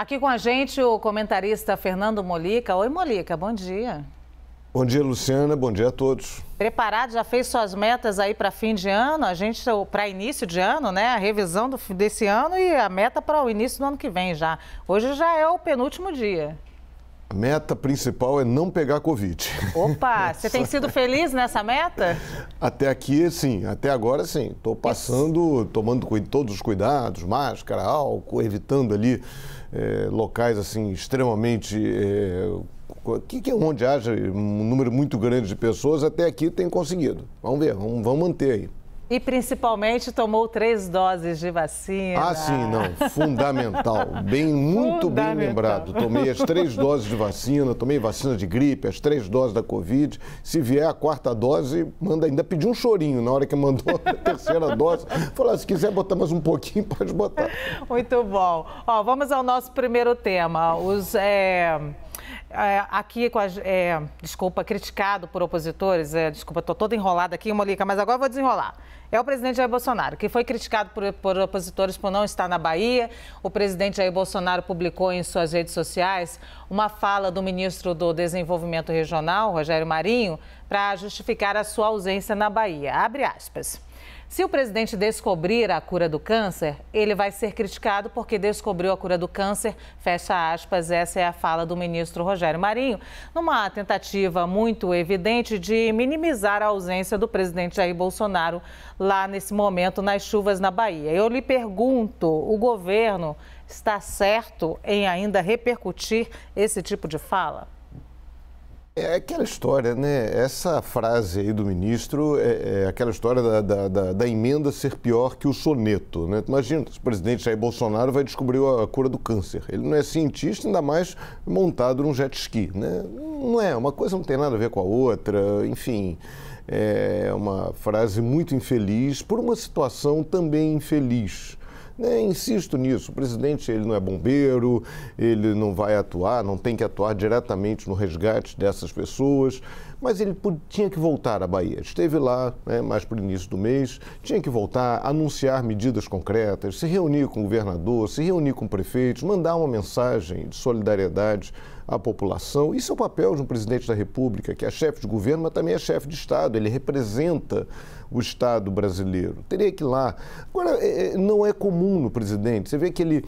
Aqui com a gente o comentarista Fernando Molica. Oi, Molica, bom dia. Bom dia, Luciana. Bom dia a todos. Preparado? Já fez suas metas aí para fim de ano? A gente, para início de ano, né? A revisão desse ano e a meta para o início do ano que vem já. Hoje já é o penúltimo dia. A meta principal é não pegar Covid. Opa, você tem sido feliz nessa meta? Até aqui, sim. Até agora, sim. Estou passando, tomando todos os cuidados, máscara, álcool, evitando ali locais assim extremamente... onde haja um número muito grande de pessoas, até aqui tem conseguido. Vamos ver, vamos manter aí. E principalmente tomou 3 doses de vacina. Ah, sim, não, fundamental, muito bem lembrado. Tomei as 3 doses de vacina, tomei vacina de gripe, as 3 doses da Covid. Se vier a 4ª dose, manda ainda pedir um chorinho na hora que mandou a 3ª dose. Falar, se quiser botar mais um pouquinho, pode botar. Muito bom. Ó, vamos ao nosso primeiro tema. Aqui, desculpa, criticado por opositores, desculpa, estou toda enrolada aqui, Molica, mas agora vou desenrolar. É o presidente Jair Bolsonaro, que foi criticado por opositores por não estar na Bahia. O presidente Jair Bolsonaro publicou em suas redes sociais uma fala do ministro do Desenvolvimento Regional, Rogério Marinho, para justificar a sua ausência na Bahia. Abre aspas. Se o presidente descobrir a cura do câncer, ele vai ser criticado porque descobriu a cura do câncer, fecha aspas, essa é a fala do ministro Rogério Marinho, numa tentativa muito evidente de minimizar a ausência do presidente Jair Bolsonaro lá nesse momento nas chuvas na Bahia. Eu lhe pergunto, o governo está certo em ainda repercutir esse tipo de fala? É aquela história, né? Essa frase aí do ministro é aquela história da emenda ser pior que o soneto, né? Imagina, o presidente Jair Bolsonaro vai descobrir a cura do câncer. Ele não é cientista, ainda mais montado num jet ski, né? Não é, uma coisa não tem nada a ver com a outra, enfim. É uma frase muito infeliz por uma situação também infeliz. Insisto nisso, o presidente ele não é bombeiro, ele não vai atuar, não tem que atuar diretamente no resgate dessas pessoas, mas ele tinha que voltar à Bahia. Esteve lá, mais para o início do mês, tinha que voltar, anunciar medidas concretas, se reunir com o governador, se reunir com prefeitos, mandar uma mensagem de solidariedade à população. Isso é o papel de um presidente da República, que é chefe de governo, mas também é chefe de Estado, ele representa o Estado brasileiro. Teria que ir lá. Agora, não é comum no presidente. Você vê que ele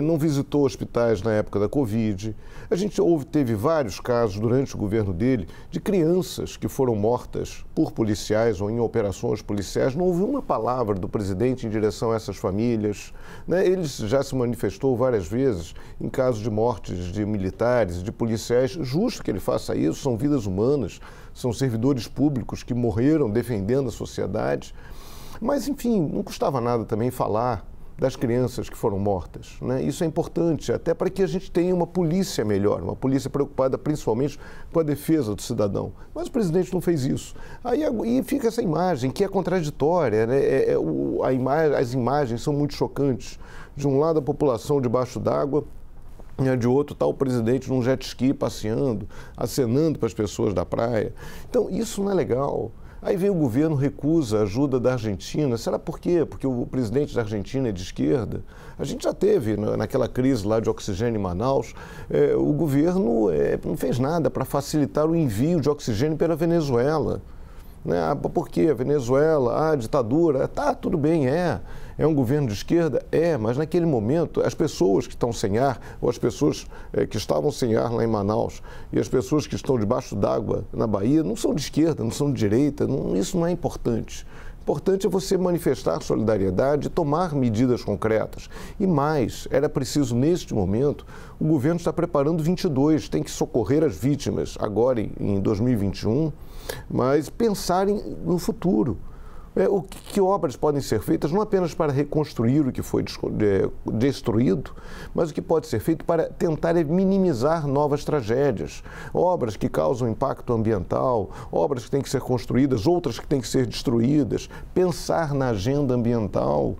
não visitou hospitais na época da Covid. A gente teve vários casos durante o governo dele de crianças que foram mortas por policiais ou em operações policiais. Não houve uma palavra do presidente em direção a essas famílias. Ele já se manifestou várias vezes em casos de mortes de militares, de policiais. Justo que ele faça isso, são vidas humanas. São servidores públicos que morreram defendendo a sociedade. Mas, enfim, não custava nada também falar das crianças que foram mortas, né? Isso é importante, até para que a gente tenha uma polícia melhor, uma polícia preocupada principalmente com a defesa do cidadão. Mas o presidente não fez isso. Aí fica essa imagem que é contraditória, né? As imagens são muito chocantes. De um lado, a população debaixo d'água, de outro está o presidente num jet ski passeando, acenando para as pessoas da praia. Então, isso não é legal. Aí vem o governo, recusa a ajuda da Argentina. Será por quê? Porque o presidente da Argentina é de esquerda? A gente já teve, naquela crise lá de oxigênio em Manaus, o governo não fez nada para facilitar o envio de oxigênio pela Venezuela. Por quê? A Venezuela, a ditadura, tudo bem, é um governo de esquerda? Mas naquele momento as pessoas que estão sem ar, ou as pessoas que estavam sem ar lá em Manaus, e as pessoas que estão debaixo d'água na Bahia, não são de esquerda, não são de direita, isso não é importante. Importante é você manifestar solidariedade e tomar medidas concretas. E mais, era preciso, neste momento, o governo está preparando 22, tem que socorrer as vítimas agora em 2021, mas pensar no futuro. Que obras podem ser feitas não apenas para reconstruir o que foi destruído, mas o que pode ser feito para tentar minimizar novas tragédias. Obras que causam impacto ambiental, obras que têm que ser construídas, outras que têm que ser destruídas. Pensar na agenda ambiental.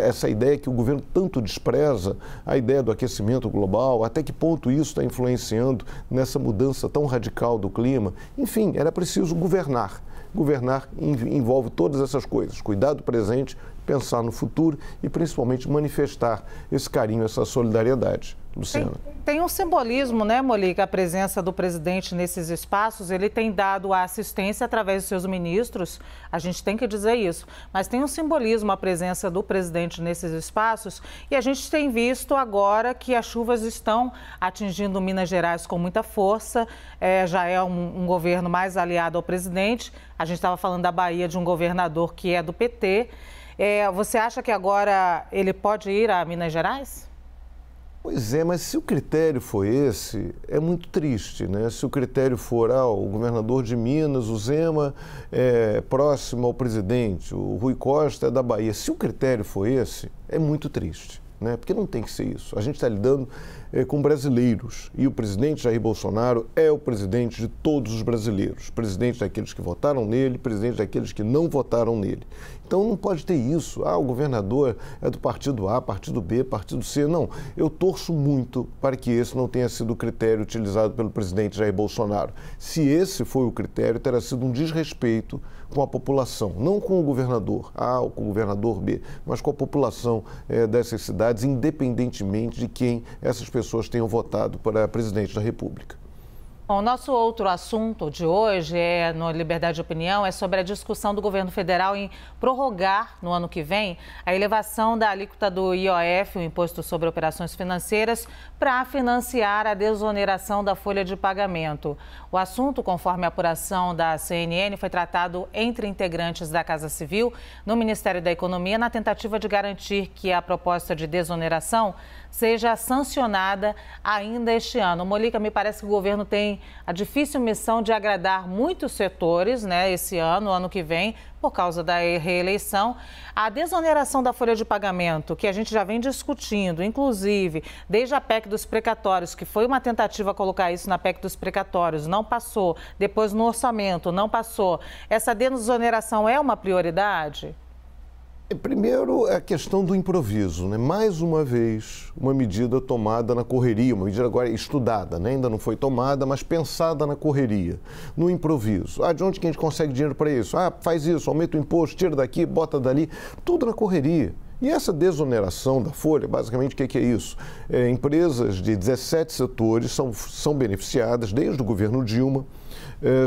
Essa ideia que o governo tanto despreza, a ideia do aquecimento global, até que ponto isso está influenciando nessa mudança tão radical do clima. Enfim, era preciso governar. Governar envolve todas essas coisas, cuidar do presente, pensar no futuro e principalmente manifestar esse carinho, essa solidariedade. Luciana. Tem um simbolismo, né, Molica, a presença do presidente nesses espaços. Ele tem dado a assistência através dos seus ministros, a gente tem que dizer isso, mas tem um simbolismo a presença do presidente nesses espaços e a gente tem visto agora que as chuvas estão atingindo Minas Gerais com muita força, já é um governo mais aliado ao presidente. A gente estava falando da Bahia, de um governador que é do PT. Você acha que agora ele pode ir a Minas Gerais? Pois é, mas se o critério for esse, é muito triste, né? Se o critério for, o governador de Minas, o Zema, é próximo ao presidente, o Rui Costa é da Bahia. Se o critério for esse, é muito triste, né? Porque não tem que ser isso. A gente está lidando com brasileiros e o presidente Jair Bolsonaro é o presidente de todos os brasileiros. Presidente daqueles que votaram nele, presidente daqueles que não votaram nele. Então não pode ter isso. O governador é do partido A, partido B, partido C. Não, eu torço muito para que esse não tenha sido o critério utilizado pelo presidente Jair Bolsonaro. Se esse foi o critério, terá sido um desrespeito com a população, não com o governador A ou com o governador B, mas com a população dessas cidades, independentemente de quem essas pessoas tenham votado para presidente da República. Bom, nosso outro assunto de hoje no Liberdade de Opinião é sobre a discussão do governo federal em prorrogar no ano que vem a elevação da alíquota do IOF, o Imposto sobre Operações Financeiras, para financiar a desoneração da folha de pagamento. O assunto, conforme a apuração da CNN, foi tratado entre integrantes da Casa Civil no Ministério da Economia na tentativa de garantir que a proposta de desoneração seja sancionada ainda este ano. Molica, me parece que o governo tem a difícil missão de agradar muitos setores, né, esse ano que vem, por causa da reeleição. A desoneração da folha de pagamento, que a gente já vem discutindo, inclusive desde a PEC dos precatórios, que foi uma tentativa de colocar isso na PEC dos precatórios, não passou. Depois no orçamento, não passou. Essa desoneração é uma prioridade? Primeiro, a questão do improviso, né? Mais uma vez, uma medida tomada na correria, uma medida agora estudada, né? Ainda não foi tomada, mas pensada na correria, no improviso. De onde que a gente consegue dinheiro para isso? Faz isso, aumenta o imposto, tira daqui, bota dali, tudo na correria. E essa desoneração da folha, basicamente, o que é isso? Empresas de 17 setores são beneficiadas, desde o governo Dilma,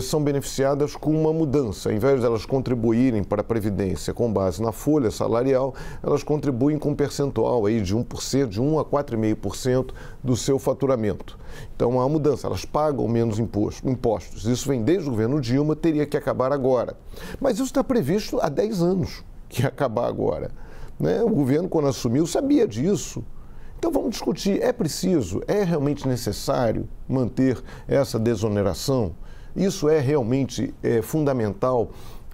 são beneficiadas com uma mudança. Ao invés de elas contribuírem para a Previdência com base na folha salarial, elas contribuem com um percentual aí de 1%, de 1 a 4,5% do seu faturamento. Então, há uma mudança, elas pagam menos impostos. Isso vem desde o governo Dilma, teria que acabar agora. Mas isso está previsto há 10 anos, que ia acabar agora. O governo, quando assumiu, sabia disso. Então vamos discutir, é preciso, é realmente necessário manter essa desoneração? Isso é realmente fundamental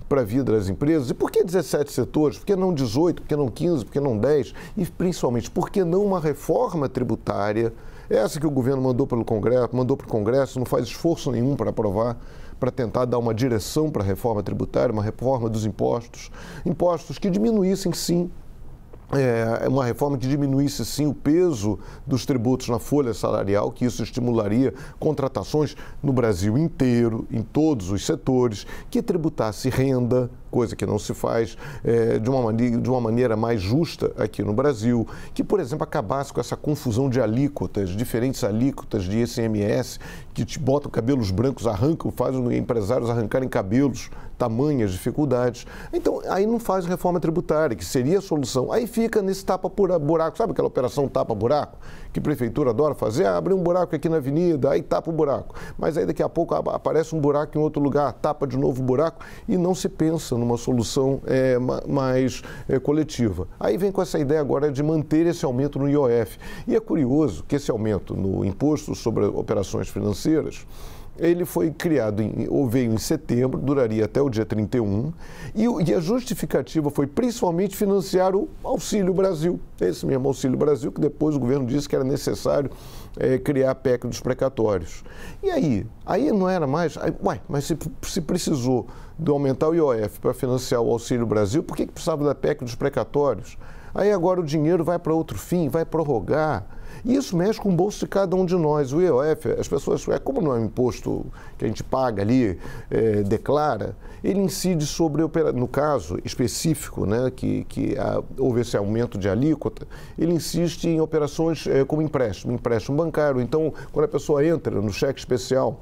para a vida das empresas? E por que 17 setores? Por que não 18? Por que não 15? Por que não 10? E principalmente, por que não uma reforma tributária? Essa que o governo mandou para o Congresso, não faz esforço nenhum para aprovar, para tentar dar uma direção para a reforma tributária, uma reforma dos impostos que diminuíssem sim, uma reforma que diminuísse sim o peso dos tributos na folha salarial, que isso estimularia contratações no Brasil inteiro, em todos os setores, que tributasse renda, coisa que não se faz de uma maneira mais justa aqui no Brasil, que, por exemplo, acabasse com essa confusão de alíquotas, diferentes alíquotas de ICMS, que te botam cabelos brancos, fazem os empresários arrancarem cabelos, tamanhas dificuldades. Então, aí não faz reforma tributária, que seria a solução. Aí fica nesse tapa-buraco, sabe aquela operação tapa-buraco, que a prefeitura adora fazer? Abre um buraco aqui na avenida, aí tapa o buraco. Mas aí daqui a pouco aparece um buraco em outro lugar, tapa de novo o buraco e não se pensa numa solução mais coletiva. Aí vem com essa ideia agora de manter esse aumento no IOF. E é curioso que esse aumento no Imposto sobre Operações Financeiras, ele foi criado, veio em setembro, duraria até o dia 31, e a justificativa foi principalmente financiar o Auxílio Brasil, esse mesmo Auxílio Brasil, que depois o governo disse que era necessário criar a PEC dos precatórios. E aí não era mais, mas se precisou de aumentar o IOF para financiar o Auxílio Brasil, por que precisava da PEC dos precatórios? Aí agora o dinheiro vai para outro fim, vai prorrogar. E isso mexe com o bolso de cada um de nós. O IOF, as pessoas, como não é um imposto que a gente paga ali, declara, ele incide sobre, no caso específico, né, que houve esse aumento de alíquota, ele insiste em operações como empréstimo bancário. Então, quando a pessoa entra no cheque especial,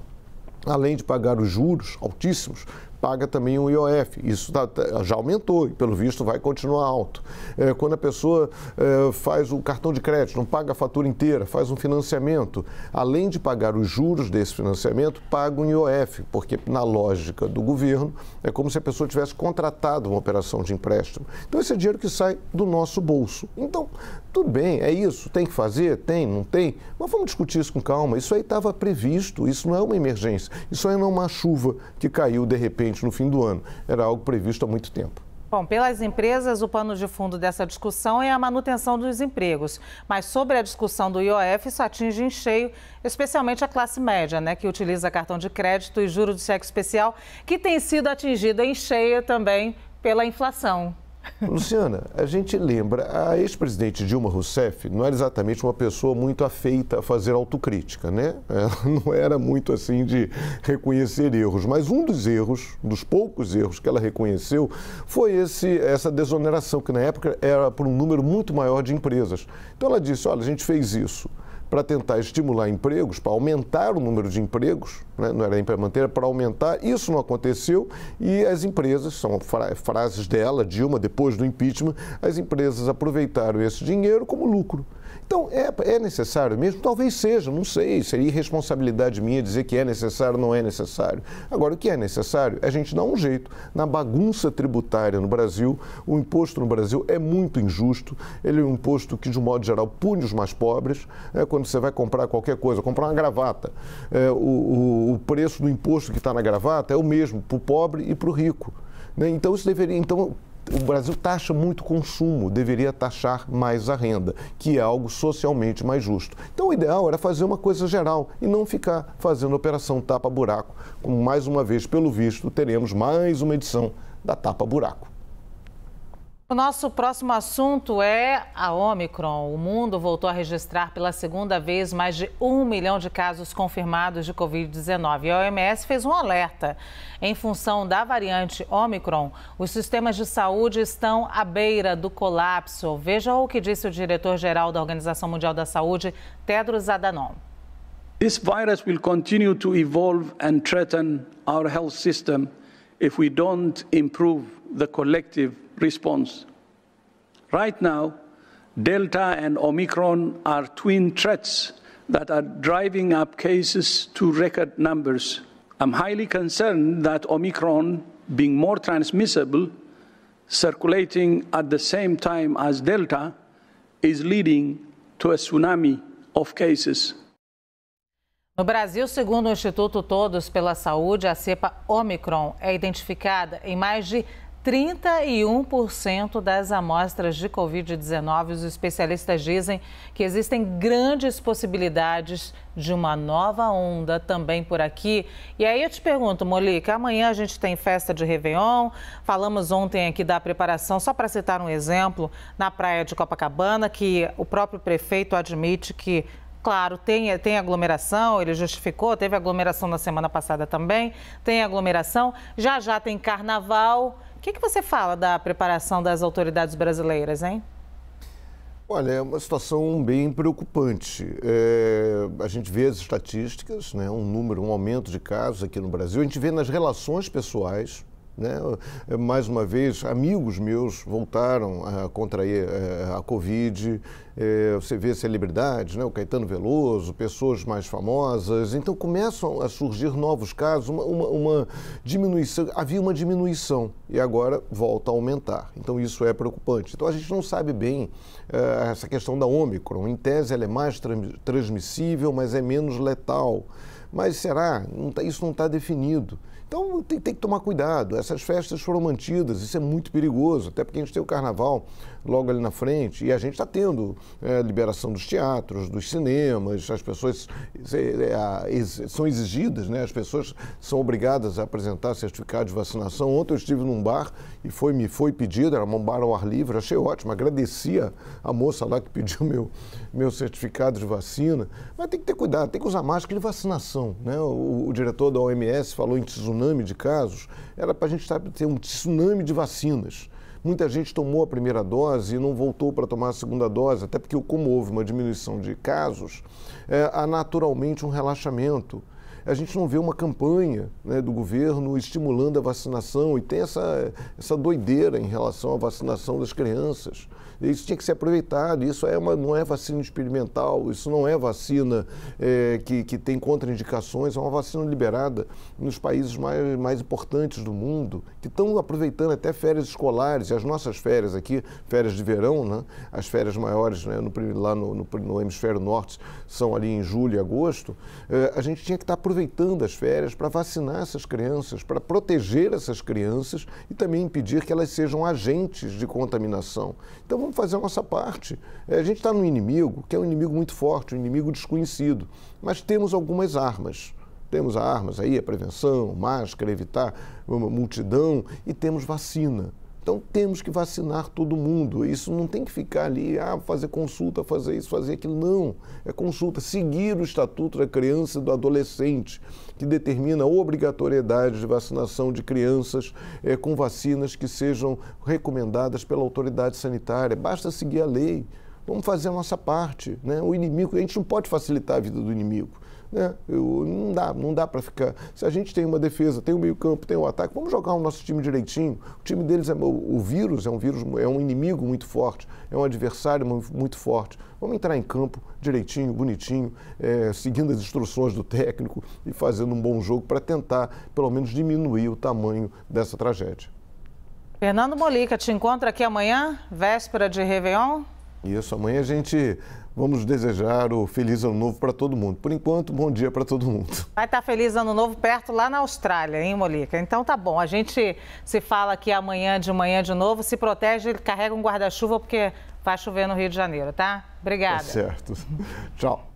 além de pagar os juros altíssimos, paga também o IOF. Isso já aumentou e, pelo visto, vai continuar alto. Quando a pessoa faz o cartão de crédito, não paga a fatura inteira, faz um financiamento, além de pagar os juros desse financiamento, paga um IOF, porque, na lógica do governo, é como se a pessoa tivesse contratado uma operação de empréstimo. Então, esse é dinheiro que sai do nosso bolso. Então, tudo bem, é isso. Tem que fazer? Tem, não tem? Mas vamos discutir isso com calma. Isso aí estava previsto, isso não é uma emergência. Isso aí não é uma chuva que caiu, de repente, no fim do ano. Era algo previsto há muito tempo. Bom, pelas empresas, o pano de fundo dessa discussão é a manutenção dos empregos. Mas sobre a discussão do IOF, isso atinge em cheio, especialmente a classe média, né, que utiliza cartão de crédito e juro de cheque especial, que tem sido atingida em cheio também pela inflação. Luciana, a gente lembra, a ex-presidente Dilma Rousseff não era exatamente uma pessoa muito afeita a fazer autocrítica, né? Ela não era muito assim de reconhecer erros, mas um dos erros, dos poucos erros que ela reconheceu, foi essa desoneração, que na época era por um número muito maior de empresas. Então ela disse, olha, a gente fez isso para tentar estimular empregos, para aumentar o número de empregos, né? Não era nem para manter, era para aumentar. Isso não aconteceu e as empresas, são frases dela, Dilma, depois do impeachment, as empresas aproveitaram esse dinheiro como lucro. Então, é necessário mesmo? Talvez seja, não sei, seria irresponsabilidade minha dizer que é necessário ou não é necessário. Agora, o que é necessário é a gente dar um jeito. Na bagunça tributária no Brasil, o imposto no Brasil é muito injusto, ele é um imposto que, de um modo geral, pune os mais pobres. Quando você vai comprar qualquer coisa, comprar uma gravata, o preço do imposto que está na gravata é o mesmo para o pobre e para o rico. Então, isso deveria... O Brasil taxa muito consumo, deveria taxar mais a renda, que é algo socialmente mais justo. Então, o ideal era fazer uma coisa geral e não ficar fazendo operação tapa-buraco. Como, mais uma vez, pelo visto, teremos mais uma edição da tapa-buraco. O nosso próximo assunto é a Omicron. O mundo voltou a registrar pela segunda vez mais de 1 milhão de casos confirmados de Covid-19. E a OMS fez um alerta. Em função da variante Omicron, os sistemas de saúde estão à beira do colapso. Veja o que disse o diretor-geral da Organização Mundial da Saúde, Tedros Adhanom. This virus will continue to evolve and threaten our health system if we don't improve the collective response. Right now, Delta and Omicron are twin threats that are driving up cases to record numbers. I'm highly concerned that Omicron, being more transmissible, circulating at the same time as Delta, is leading to a tsunami of cases. No Brasil, segundo o Instituto Todos pela Saúde, a cepa Omicron é identificada em mais de 31% das amostras de Covid-19. Os especialistas dizem que existem grandes possibilidades de uma nova onda também por aqui. E aí eu te pergunto, Molica, amanhã a gente tem festa de Réveillon, falamos ontem aqui da preparação, só para citar um exemplo, na praia de Copacabana, que o próprio prefeito admite que, claro, tem aglomeração, ele justificou, teve aglomeração na semana passada também, tem aglomeração, já tem carnaval. O que você fala da preparação das autoridades brasileiras, hein? Olha, é uma situação bem preocupante. A gente vê as estatísticas, né, um aumento de casos aqui no Brasil. A gente vê nas relações pessoais, né? Mais uma vez, amigos meus voltaram a contrair a Covid. Você vê celebridades, né? O Caetano Veloso, pessoas mais famosas. Então, começam a surgir novos casos, uma diminuição. Havia uma diminuição e agora volta a aumentar. Então, isso é preocupante. Então, a gente não sabe bem essa questão da Omicron. Em tese, ela é mais transmissível, mas é menos letal. Mas será? Isso não está definido. Então tem que tomar cuidado. Essas festas foram mantidas, isso é muito perigoso, até porque a gente tem o carnaval logo ali na frente e a gente está tendo liberação dos teatros, dos cinemas, as pessoas são exigidas, né? As pessoas são obrigadas a apresentar certificado de vacinação. Ontem eu estive num bar e me foi pedido, era um bar ao ar livre, achei ótimo, agradecia a moça lá que pediu meu certificado de vacina, mas tem que ter cuidado, tem que usar máscara de vacinação, né? O diretor da OMS falou em tsunami de casos, era para a gente ter um tsunami de vacinas. Muita gente tomou a primeira dose e não voltou para tomar a segunda dose, até porque como houve uma diminuição de casos, há naturalmente um relaxamento. A gente não vê uma campanha, né, do governo estimulando a vacinação e tem essa doideira em relação à vacinação das crianças. Isso tinha que ser aproveitado, isso não é vacina experimental, isso não é vacina que tem contraindicações, é uma vacina liberada nos países mais importantes do mundo, que estão aproveitando até férias escolares, e as nossas férias aqui, férias de verão, né, as férias maiores, né, lá no hemisfério norte são ali em julho e agosto, a gente tinha que estar aproveitando as férias para vacinar essas crianças, para proteger essas crianças e também impedir que elas sejam agentes de contaminação. Então vamos fazer a nossa parte. A gente está num inimigo que é um inimigo muito forte, um inimigo desconhecido, mas temos algumas armas. Temos armas aí, a prevenção, máscara, evitar uma multidão e temos vacina. Então temos que vacinar todo mundo. Isso não tem que ficar ali, fazer consulta, fazer isso, fazer aquilo. Não, é consulta, seguir o Estatuto da Criança e do Adolescente, que determina a obrigatoriedade de vacinação de crianças com vacinas que sejam recomendadas pela autoridade sanitária. Basta seguir a lei. Vamos fazer a nossa parte, né? O inimigo, a gente não pode facilitar a vida do inimigo. Né? Não dá para ficar. Se a gente tem uma defesa, tem o meio-campo, tem o ataque, vamos jogar o nosso time direitinho. O time deles o vírus, é um inimigo muito forte, é um adversário muito forte. Vamos entrar em campo direitinho, bonitinho, seguindo as instruções do técnico e fazendo um bom jogo para tentar, pelo menos, diminuir o tamanho dessa tragédia. Fernando Molica, te encontro aqui amanhã, véspera de Réveillon? Isso, amanhã vamos desejar o Feliz Ano Novo para todo mundo. Por enquanto, bom dia para todo mundo. Vai estar Feliz Ano Novo perto lá na Austrália, hein, Molica? Então tá bom, a gente se fala aqui amanhã de manhã de novo, se protege, carrega um guarda-chuva porque vai chover no Rio de Janeiro, tá? Obrigada. Tá certo. Tchau.